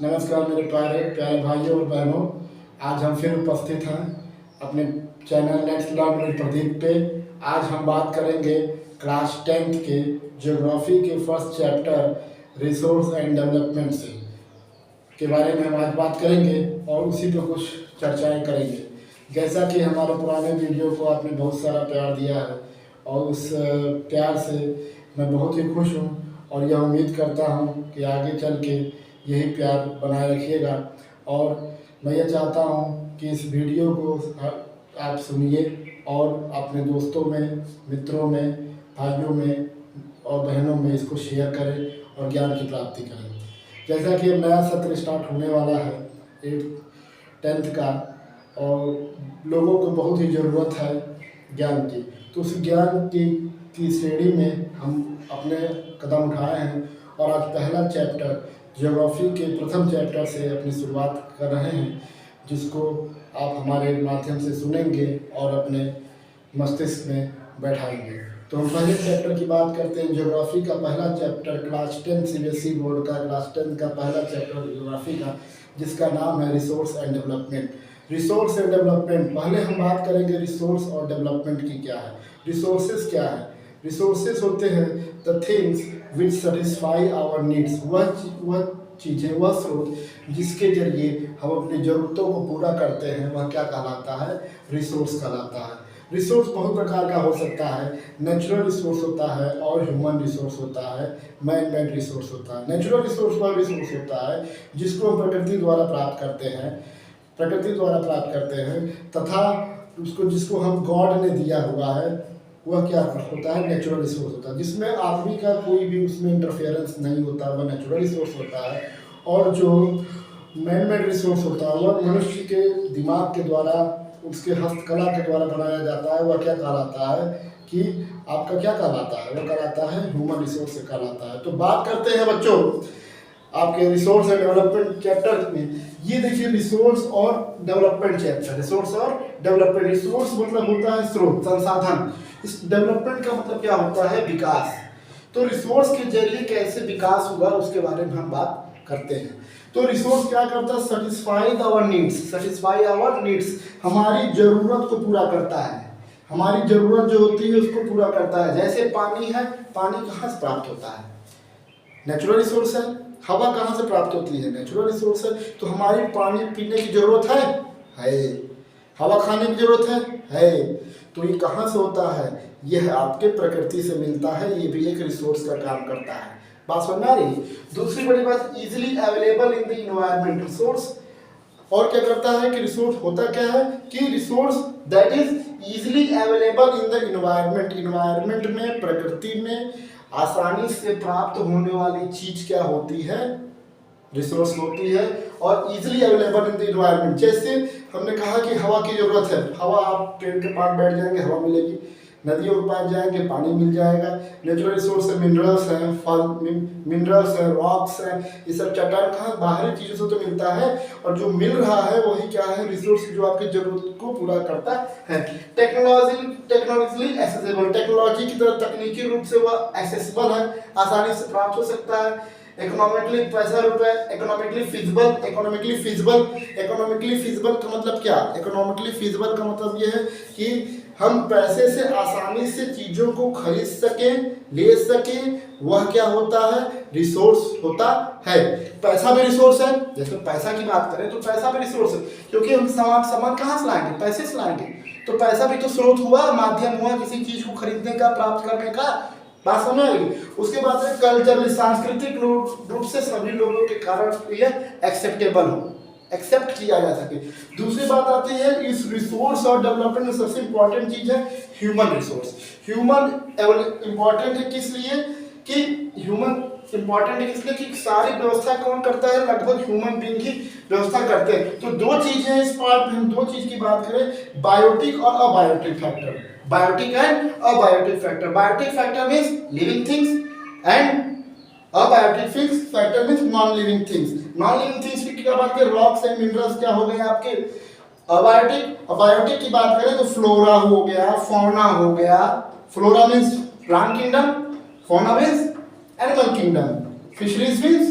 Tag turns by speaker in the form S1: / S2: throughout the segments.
S1: नमस्कार मेरे प्यारे प्यारे भाइयों और बहनों। आज हम फिर उपस्थित हैं अपने channel next learn with Pradeep पे। आज हम बात करेंगे क्लास 10th के ज्योग्राफी के first chapter resource and development से के बारे में हम आज बात करेंगे और उसी पर कुछ चर्चाएं करेंगे। जैसा कि हमारे पुराने वीडियो को आपने बहुत सारा प्यार दिया है और उस प्यार से मैं बहुत ही खुश हूँ और यह उम्मीद करता हूँ कि आगे चल के यही प्यार बनाए रखिएगा। और मैं ये चाहता हूँ कि इस वीडियो को आप सुनिए और अपने दोस्तों में, मित्रों में, भाइयों में और बहनों में इसको शेयर करें और ज्ञान की प्राप्ति करें। जैसा कि अब नया सत्र स्टार्ट होने वाला है 10th का और लोगों को बहुत ही ज़रूरत है ज्ञान की, तो उस ज्ञान की श्रेणी में हम अपने कदम उठाए हैं और आज पहला चैप्टर ज्योग्राफी के प्रथम चैप्टर से अपनी शुरुआत कर रहे हैं, जिसको आप हमारे माध्यम से सुनेंगे और अपने मस्तिष्क में बैठाएंगे। तो हम पहले चैप्टर की बात करते हैं। ज्योग्राफी का पहला चैप्टर क्लास 10 सीबीएसई बोर्ड का क्लास 10 का पहला चैप्टर ज्योग्राफी का, जिसका नाम है resource and development. Resource and development, पहले हम बात करेंगे रिसोर्स और डेवलपमेंट की क्या है। रिसोर्सेज क्या है? रिसोर्सेज होते हैं the things which satisfy our needs, वह चीज़ें, वह स्रोत जिसके जरिए हम अपनी ज़रूरतों को पूरा करते हैं, वह क्या कहलाता है? रिसोर्स कहलाता है। रिसोर्स बहुत प्रकार का हो सकता है। नेचुरल रिसोर्स होता है और ह्यूमन रिसोर्स होता है, मैन मेड रिसोर्स होता है। नेचुरल रिसोर्स वह रिसोर्स होता है जिसको हम प्रकृति द्वारा प्राप्त करते हैं तथा उसको जिसको हम गॉड ने दिया हुआ है, वह क्या होता है? नेचुरल रिसोर्स होता है, जिसमें आदमी का कोई भी उसमें इंटरफेरेंस नहीं होता, वह नेचुरल रिसोर्स होता है। और जो मैन मेड रिसोर्स होता है वह मनुष्य के दिमाग के द्वारा, उसके हस्तकला के द्वारा बनाया जाता है, वह क्या कहलाता है कि आपका क्या कहलाता है? वह कहलाता है ह्यूमन रिसोर्स से कहलाता है। तो बात करते हैं बच्चों आपके रिसोर्स एंड डेवलपमेंट चैप्टर में। ये देखिए रिसोर्स और डेवलपमेंट चैप्टर। रिसोर्स और डेवलपमेंट, रिसोर्स मतलब होता है स्रोत, संसाधन। इस डेवलपमेंट का मतलब क्या होता है? विकास। तो रिसोर्स के जरिए कैसे विकास हुआ उसके बारे में हम बात करते हैं। तो रिसोर्स क्या करता है? सेटिस्फाई आवर नीड्स, हमारी जरूरत को पूरा करता है। हमारी जरूरत जो होती है उसको पूरा करता है। जैसे पानी है, पानी कहाँ से प्राप्त होता है? नेचुरल रिसोर्स है। हवा कहाँ से प्राप्त होती है? नेचुरल रिसोर्स है। तो हमारी पानी पीने की जरूरत है। हवा खाने की जरूरत है। तो ये कहाँ से होता है? यह आपके प्रकृति से मिलता है। ये भी एक रिसोर्स का काम करता है। बात समझ में आ रही? दूसरी बड़ी बात, easily available in the environment. Resource और क्या करता है कि रिसोर्स होता क्या है कि resource that is easily available in the environment. Environment में, प्रकृति में आसानी से प्राप्त होने वाली चीज क्या होती है? रिसोर्स होती है। और easily available in the environment, जैसे हमने कहा कि हवा की जरूरत है। हवा, आप पेड़ के पास बैठ जाएंगे, हवा मिलेगी। नदियों के पास जाएंगे, पानी मिल जाएगा। नेचुरल रिसोर्स है, मिनरल्स हैं, मिनरल्स हैं, रॉक्स हैं, ये सब चट्टान कहाँ बाहरी चीज़ों से तो मिलता है। और जो मिल रहा है वही क्या है? रिसोर्स, जो आपकी जरूरत को पूरा करता है। टेक्नोलॉजिकली एक्सेसिबल, टेक्नोलॉजी की तरह तकनीकी रूप से वह एक्सेसिबल है, आसानी से प्राप्त हो सकता है। इकोनॉमिकली, पैसा रुपए, इकोनॉमिकली फिजिबल का मतलब क्या? इकोनॉमिकली फिजिबल का मतलब ये है कि हम पैसे से आसानी से चीजों को खरीद सके, ले सके, वह क्या होता है? रिसोर्स होता है। पैसा भी रिसोर्स है। जैसे पैसा की बात करें तो पैसा भी रिसोर्स है, क्योंकि हम सामान कहाँ से लाएंगे? पैसे से लाएंगे। तो पैसा भी तो स्रोत हुआ, माध्यम हुआ किसी चीज को खरीदने का, प्राप्त करने का। बात समझ आएगी? उसके बाद में कल्चरली, सांस्कृतिक रूप से सभी लोगों के कारण यह एक्सेप्टेबल हो, एक्सेप्ट किया जा सके। दूसरी बात आती है इस रिसोर्स और डेवलपमेंट में सबसे इंपॉर्टेंट चीज है ह्यूमन रिसोर्स। ह्यूमन इंपॉर्टेंट है किस लिए कि सारी व्यवस्था कौन करता है? लगभग ह्यूमन बीइंग ही व्यवस्था करते हैं। तो दो चीजें हैं इस पार्ट में, हम दो चीज की बात करें, बायोटिक और abiotic factor. Biotic and abiotic factor. Biotic factor means living things and abiotic factor means non living things. Non living things की क्या बात करें? रॉक्स एंड मिनरल्स क्या हो गए आपके? अबायोटिक की बात करें तो फ्लोरा हो गया, फौना हो गया। Flora means plant kingdom, fauna means animal kingdom, fisheries means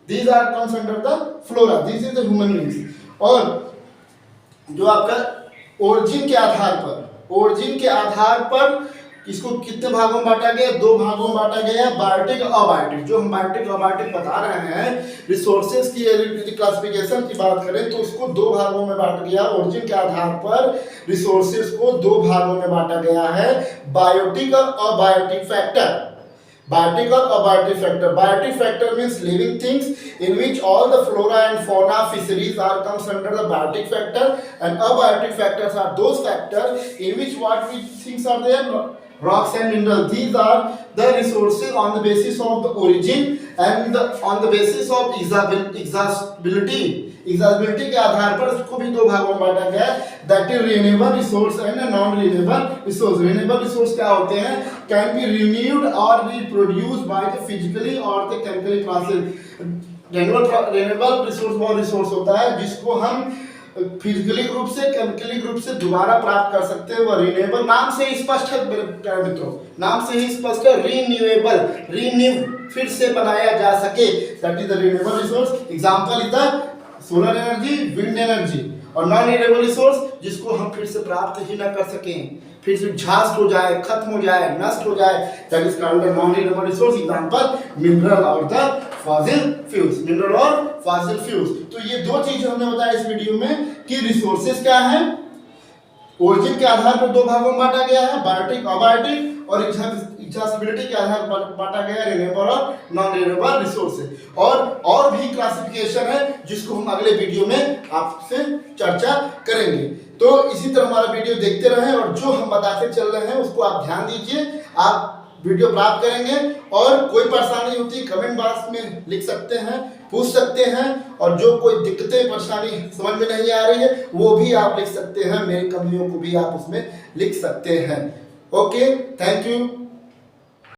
S1: These are comes under the flora. This is the human beings. और जो आपका ओरिजिन के आधार पर इसको कितने भागों में बांटा गया? 2 भागों में बांटा गया, बायोटिक अबायोटिक। जो हम बायोटिक अबायोटिक बता रहे हैं, रिसोर्सेज की क्लासिफिकेशन की बात करें तो उसको 2 भागों में बांटा गया। ओरिजिन के आधार पर रिसोर्सेज को 2 भागों में बांटा गया है, बायोटिक और abiotic factor. Biotic or abiotic factor. Biotic factor means living things in which all the flora and fauna fisheries are comes under the biotic factor, and abiotic factors are those factors in which what we things are there, rocks and minerals. These are the resources on the basis of the origin and on the basis of exhaustibility के आधार पर इसको भी 2 भागों में बांटा गया है, that is renewable resource and non renewable resource. Renewable resource क्या होते हैं? कैन बी रिन्यूड और रिप्रोड्यूस्ड बाय द फिजिकली और the chemically process. Renewable resource वो रिसोर्स होता है जिसको हम फिजिकली ग्रुप से केमिकली ग्रुप से दोबारा प्राप्त कर सकते हैं। वो रिन्यूएबल नाम से ही स्पष्ट है मित्रों, नाम से ही स्पष्ट है, रिन्यूएबल, रिन्यू फिर से बनाया जा सके, that is the renewable resource. Example is the solar energy, wind energy. और नॉन रिन्यूएबल रिसोर्स जिसको हम फिर से प्राप्त ही ना कर सकें, फिर से झास्ट हो जाए, खत्म हो जाए, नष्ट हो जाए, that is called non renewable resource. Example mineral और द फॉसिल फ्यूल्स, मिनरल और फॉसिल फ्यूल्स। तो ये 2 चीजें हमने बताया इस वीडियो में कि रिसोर्सेज क्या है, ओरिजिन के आधार पर 2 भागों में बांटा गया है, बायोटिक अबायोटिक, और एक्सेसिबिलिटी के आधार पर बांटा गया रिन्यूएबल और नॉन रिन्यूएबल रिसोर्सेज। और भी क्लासिफिकेशन है जिसको हम अगले वीडियो में आपसे चर्चा करेंगे। तो इसी तरह हमारा वीडियो देखते रहें और जो हम बताते चल रहे हैं उसको आप ध्यान दीजिए, आप वीडियो प्राप्त करेंगे। और कोई परेशानी होती है कमेंट बॉक्स में लिख सकते हैं, पूछ सकते हैं, और जो कोई दिक्कतें परेशानी समझ में नहीं आ रही है वो भी आप लिख सकते हैं, मेरी कमियों को भी आप उसमें लिख सकते हैं। Okay, thank you.